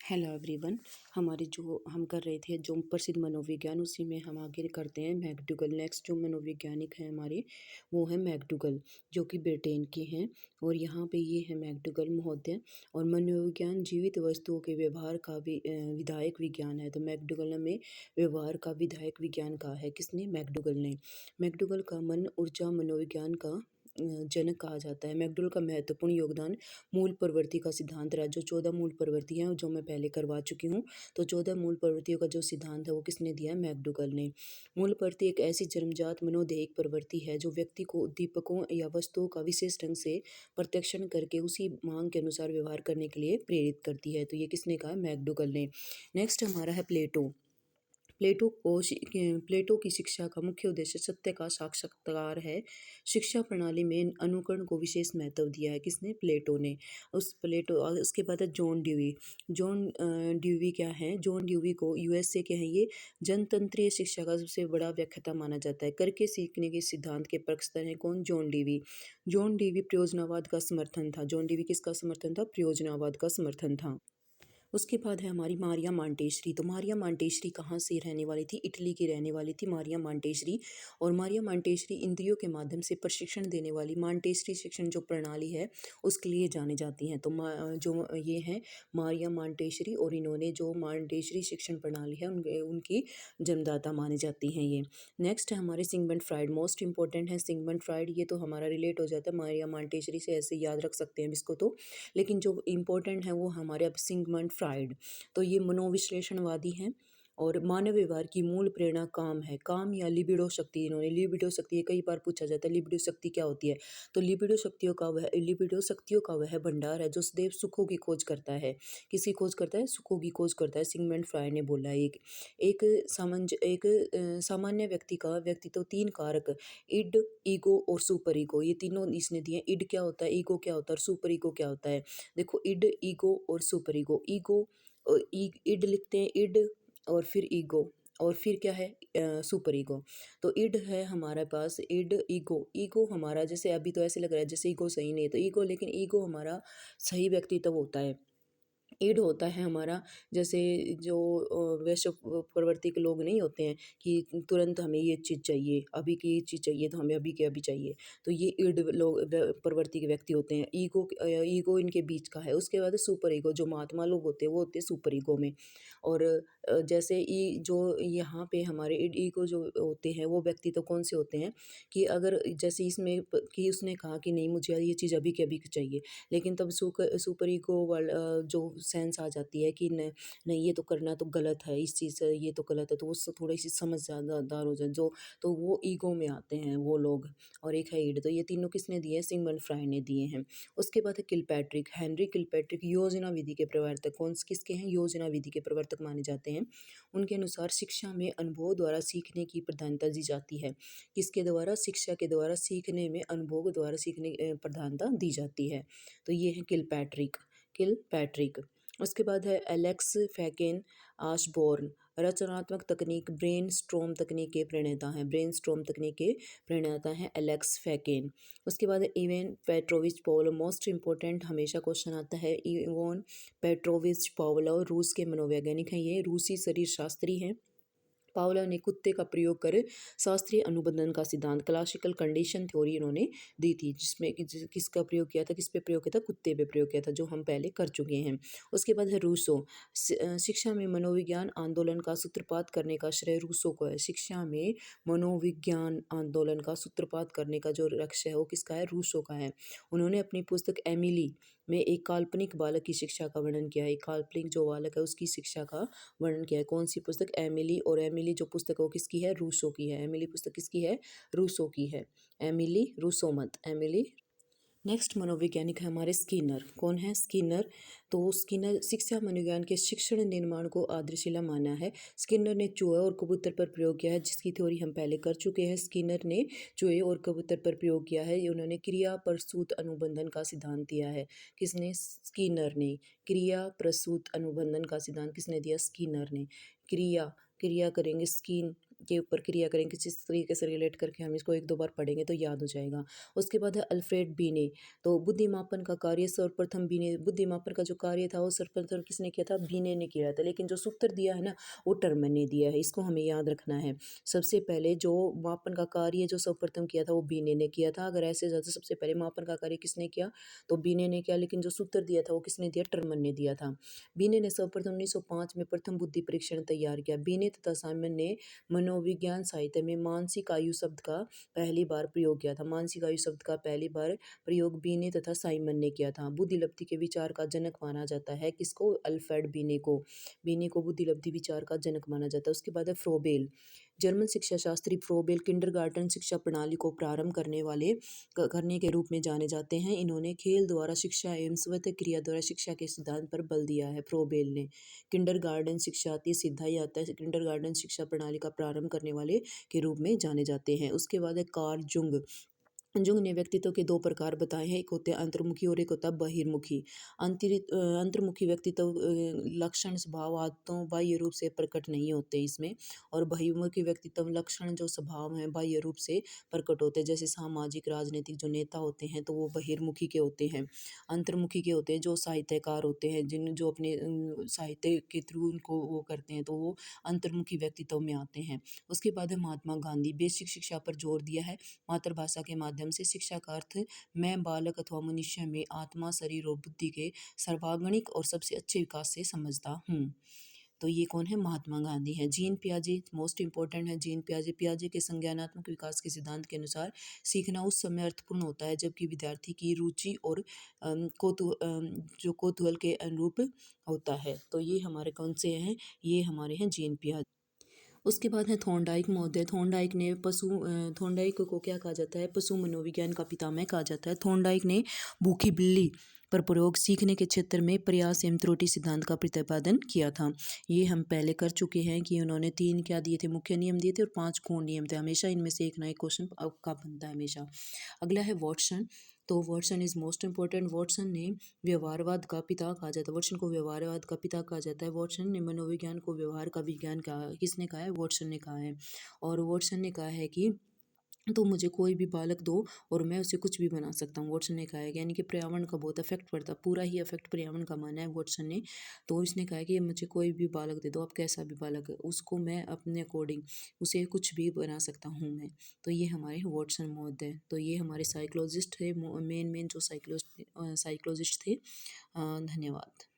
Hello everyone. हमारे जो हम कर रहे थे जो प्रसिद्ध मनोविज्ञान, उसी में हम आगे करते हैं मैकडूगल। नेक्स्ट जो मनोवैज्ञानिक हैं हमारे, वो हैं मैकडूगल, जो कि ब्रिटेन के हैं। और यहाँ पे ये है मैकडूगल महोदय। और मनोविज्ञान जीवित वस्तुओं के व्यवहार का विधायक विज्ञान है। तो मैकडूगल में व्यवहार का विधायक विज्ञान कहा है किसने? मैकडूगल ने। मैकडूगल का मन ऊर्जा मनोविज्ञान का जनक कहा जाता है। मैकडूगल का महत्वपूर्ण योगदान मूल प्रवृत्ति का सिद्धांत रहा। जो 14 मूल प्रवृत्ति हैं, जो मैं पहले करवा चुकी हूँ। तो 14 मूल प्रवृत्तियों का जो सिद्धांत है वो किसने दिया है? मैकडूगल ने। मूल प्रवृत्ति एक ऐसी जन्मजात मनोदैहिक प्रवृत्ति है जो व्यक्ति को उद्दीपकों या वस्तुओं का विशेष ढंग से प्रत्यक्षण करके उसी मांग के अनुसार व्यवहार करने के लिए प्रेरित करती है। तो ये किसने कहा? मैकडूगल ने। नेक्स्ट हमारा है प्लेटो। प्लेटो की शिक्षा का मुख्य उद्देश्य सत्य का साक्षात्कार है। शिक्षा प्रणाली में अनुकरण को विशेष महत्व दिया है किसने? प्लेटो ने। उसके बाद है जॉन ड्यूई। ड्यूई क्या है? जॉन ड्यूई को यूएसए के हैं ये। जनतंत्रीय शिक्षा का सबसे बड़ा व्याख्याता माना जाता है। करके सीखने के सिद्धांत के प्रवर्तक हैं कौन? John dewy. जॉन ड्यूई प्रयोजनवाद का समर्थन था। जॉन ड्यूई किसका समर्थन था? प्रयोजनवाद का समर्थन था। उसके बाद है हमारी मारिया मांटेश्री। तो मारिया मांटेश्री कहाँ से रहने वाली थी? इटली की रहने वाली थी मारिया मांटेश्री। और मारिया मांटेश्री इंद्रियों के माध्यम से प्रशिक्षण देने वाली मांटेश्री शिक्षण जो प्रणाली है उसके लिए जानी जाती हैं। तो जो ये हैं मारिया मांटेश्री, और इन्होंने जो मांटेश्री शिक्षण प्रणाली है उनकी जन्मदाता मानी जाती हैं ये। नेक्स्ट है हमारे सिगमंड फ्राइड। मोस्ट इंपॉर्टेंट है सिगमंड फ्राइड। ये तो हमारा रिलेट हो जाता है मारिया मांटेश्री से, ऐसे याद रख सकते हैं इसको तो। लेकिन जो इम्पोर्टेंट है वो हमारे अब सिगमंड फ्राइड। तो ये मनोविश्लेषणवादी हैं। और मानव व्यवहार की मूल प्रेरणा काम है। काम या लिबिडो शक्ति। इन्होंने लिबिडो शक्ति, ये कई बार पूछा जाता है लिबिडो शक्ति क्या होती है। तो लिबिडो शक्तियों का वह भंडार है जो सदैव सुखों की खोज करता है। किसकी खोज करता है? सुखों की खोज करता है। सिगमंड फ्राइड ने बोला है एक सामान्य व्यक्ति का व्यक्तित्व तीन कारक, इड, ईगो और सुपर ईगो, ये तीनों इसने दिए। इड क्या होता है, ईगो क्या होता है और सुपर ईगो क्या होता है? देखो, इड, ईगो और सुपर ईगो। इड लिखते हैं, इड और फिर ईगो, और फिर क्या है? Super ego. तो इड है हमारे पास, इड, ईगो हमारा, जैसे अभी तो ऐसे लग रहा है जैसे ईगो सही नहीं है तो ईगो, लेकिन ईगो हमारा सही व्यक्तित्व होता है। ईड होता है हमारा, जैसे जो वैश्य प्रवृत्ति के लोग नहीं होते हैं कि तुरंत हमें ये चीज़ चाहिए, अभी की ये चीज़ चाहिए तो हमें अभी के अभी चाहिए। तो ये ईड लोग प्रवृत्ति के व्यक्ति होते हैं। ईगो इनके बीच का है। उसके बाद सुपर ईगो, जो महात्मा लोग होते हैं वो होते हैं सुपर ईगो में। और जैसे ई जो यहाँ पे हमारे ईगो जो होते हैं वो व्यक्ति तो कौन से होते हैं कि अगर जैसे इसमें कि उसने कहा कि नहीं मुझे ये चीज़ अभी के अभी चाहिए, लेकिन तब सुपर ईगो वाला जो सेंस आ जाती है कि नहीं ये तो करना तो गलत है, इस चीज़ से ये तो गलत है, तो वो थोड़ी सी समझदार हो जाए जो, तो वो ईगो में आते हैं वो लोग। और एक है ईड। तो ये तीनों किसने दिए? सिगमंड फ्राइड ने दिए हैं। उसके बाद है किलपैट्रिक, हेनरी किलपैट्रिक। योजना विधि के प्रवर्तक किसके हैं? योजना विधि के प्रवर्तक माने जाते हैं। उनके अनुसार शिक्षा में अनुभव द्वारा सीखने की प्रधानता दी जाती है। किसके द्वारा? शिक्षा के द्वारा सीखने में अनुभव द्वारा सीखने प्रधानता दी जाती है। तो ये है किलपैट्रिक। उसके बाद है एलेक्स फैकेन आशबोर्न। रचनात्मक तकनीक ब्रेन स्ट्रोम तकनीक के प्रणेता हैं। एलेक्स फैकेन। उसके बाद है even Petrovich Pavlov. Most important हमेशा क्वेश्चन आता है। इवन पेट्रोविच पावलोव रूस के मनोवैज्ञानिक हैं। ये रूसी शरीर शास्त्री हैं। पावलोव ने कुत्ते का प्रयोग कर शास्त्रीय अनुबंधन का सिद्धांत, क्लासिकल कंडीशन थ्योरी इन्होंने दी थी, जिसमें किसका प्रयोग किया था? किस पे प्रयोग किया था? कुत्ते पे प्रयोग किया था, जो हम पहले कर चुके हैं। उसके बाद है रूसो। शिक्षा में मनोविज्ञान आंदोलन का सूत्रपात करने का श्रेय रूसो को है। शिक्षा में मनोविज्ञान आंदोलन का सूत्रपात करने का जो लक्ष्य है वो किसका है? रूसो का है। उन्होंने अपनी पुस्तक एमिली में एक काल्पनिक बालक की शिक्षा का वर्णन किया है। एक काल्पनिक जो बालक है उसकी शिक्षा का वर्णन किया है। कौन सी पुस्तक? एमिली। और एमिली जो पुस्तक है वो किसकी है? रूसो की है। एमिली पुस्तक किसकी है? रूसो की है। एमिली रूसो मत, एमिली। नेक्स्ट मनोवैज्ञानिक है हमारे स्किनर। कौन है? स्किनर। तो स्किनर शिक्षा मनोविज्ञान के शिक्षण निर्माण को आधारशिला माना है। स्किनर ने चूहे और कबूतर पर प्रयोग किया है, जिसकी थ्योरी हम पहले कर चुके हैं। स्किनर ने चूहे और कबूतर पर प्रयोग किया है। उन्होंने क्रिया प्रसूत अनुबंधन का सिद्धांत दिया है। किसने? स्किनर ने। क्रिया प्रसूत अनुबंधन का सिद्धांत किसने दिया? स्किनर ने। क्रिया करेंगे, के ऊपर क्रिया करेंगे, किसी तरीके से रिलेट करके हम इसको एक दो बार पढ़ेंगे तो याद हो जाएगा। उसके बाद है अल्फ्रेड बीने। तो बुद्धिमापन का कार्य सर्वप्रथम बीने, बुद्धिमापन का जो कार्य था वो सर्वप्रथम किसने किया था? बीने ने किया था। लेकिन जो सूत्र दिया है ना वो टर्मन ने दिया है, इसको हमें याद रखना है। सबसे पहले जो मापन का कार्य जो सर्वप्रथम किया था वो बीने ने किया था। अगर ऐसे ज़्यादा सबसे पहले मापन का कार्य किसने किया? तो बीने ने किया। लेकिन जो सूत्र दिया था वो किसने दिया? टर्मन ने दिया था। बीने ने सर्वप्रथम 1905 में प्रथम बुद्धि परीक्षण तैयार किया। बीने तथा साइमन ने मनोविज्ञान साहित्य में मानसिक आयु शब्द का पहली बार प्रयोग किया था। मानसिक आयु शब्द का पहली बार प्रयोग बीने तथा साइमन ने किया था। बुद्धिलब्धि के विचार का जनक माना जाता है किसको? अल्फ्रेड बीने को। बीने को बुद्धिलब्धि विचार का जनक माना जाता है। उसके बाद है फ्रोबेल। जर्मन शिक्षा शास्त्री फ्रोबेल किंडरगार्टन शिक्षा प्रणाली को प्रारंभ करने के रूप में जाने जाते हैं। इन्होंने खेल द्वारा शिक्षा एवं स्वत क्रिया द्वारा शिक्षा के सिद्धांत पर बल दिया है। फ्रोबेल ने किंडरगार्टन शिक्षा आती है, सीधा ही आता है, किंडरगार्टन शिक्षा प्रणाली का प्रारंभ करने वाले के रूप में जाने जाते हैं। उसके बाद है कार्ल जुंग। जुंग ने व्यक्तित्व के दो प्रकार बताए हैं, एक होते हैं अंतर्मुखी और एक होता है बहिर्मुखी। अंतर्मुखी व्यक्तित्व लक्षण स्वभाव आदतों बाह्य रूप से प्रकट नहीं होते इसमें, और बहिर्मुखी व्यक्तित्व लक्षण जो स्वभाव हैं बाह्य रूप से प्रकट होते हैं। जैसे सामाजिक राजनीतिक जो नेता होते हैं तो वो बहिर्मुखी के होते हैं। अंतर्मुखी के होते हैं जो साहित्यकार होते हैं, जिन जो अपने साहित्य के थ्रू उनको वो करते हैं तो वो अंतर्मुखी व्यक्तित्व में आते हैं। उसके बाद है महात्मा गांधी। बेसिक शिक्षा पर जोर दिया है। मातृभाषा के माध्यम से शिक्षा का अर्थ मैं बालक अथवा मनुष्य में आत्मा शरीर और बुद्धि के सर्वांगीण और सबसे अच्छे विकास से समझता हूँ। तो ये कौन है? महात्मा गांधी है। जीन पियाजे मोस्ट इंपॉर्टेंट है। जीन पियाजे पियाजे के संज्ञानात्मक विकास के सिद्धांत के अनुसार सीखना उस समय अर्थपूर्ण होता है जबकि विद्यार्थी की रुचि और जो कौतूहल के अनुरूप होता है। तो ये हमारे कौन से हैं? ये हमारे हैं जीन पियाजे। उसके बाद है थॉर्नडाइक महोदय। थॉर्नडाइक को क्या कहा जाता है? पशु मनोविज्ञान का पितामह कहा जाता है। थॉर्नडाइक ने भूखी बिल्ली पर प्रयोग सीखने के क्षेत्र में प्रयास एवं त्रुटि सिद्धांत का प्रतिपादन किया था। ये हम पहले कर चुके हैं कि उन्होंने 3 क्या दिए थे? मुख्य नियम दिए थे और 5 गौण नियम थे। हमेशा इनमें से एक ना एक क्वेश्चन आपका बनता है हमेशा। अगला है वॉटसन। तो Watson is most important. Watson ने व्यवहारवाद का पिता कहा जाता है। वॉटसन को व्यवहारवाद का पिता कहा जाता है। वॉटसन ने मनोविज्ञान को व्यवहार का विज्ञान कहा। किसने कहा है? वॉटसन ने कहा है। और वॉटसन ने कहा है कि तो मुझे कोई भी बालक दो और मैं उसे कुछ भी बना सकता हूँ, वॉटसन ने कहा है। यानी कि पर्यावरण का बहुत इफेक्ट पड़ता है, पूरा ही इफेक्ट पर्यावरण का माना है वॉटसन ने। तो इसने कहा है कि मुझे कोई भी बालक दे दो, आप कैसा भी बालक है उसको मैं अपने अकॉर्डिंग उसे कुछ भी बना सकता हूँ मैं। तो ये हमारे वॉटसन महोदय। तो ये हमारे साइकोलॉजिस्ट थे, मेन जो साइकोलॉजिस्ट थे। धन्यवाद।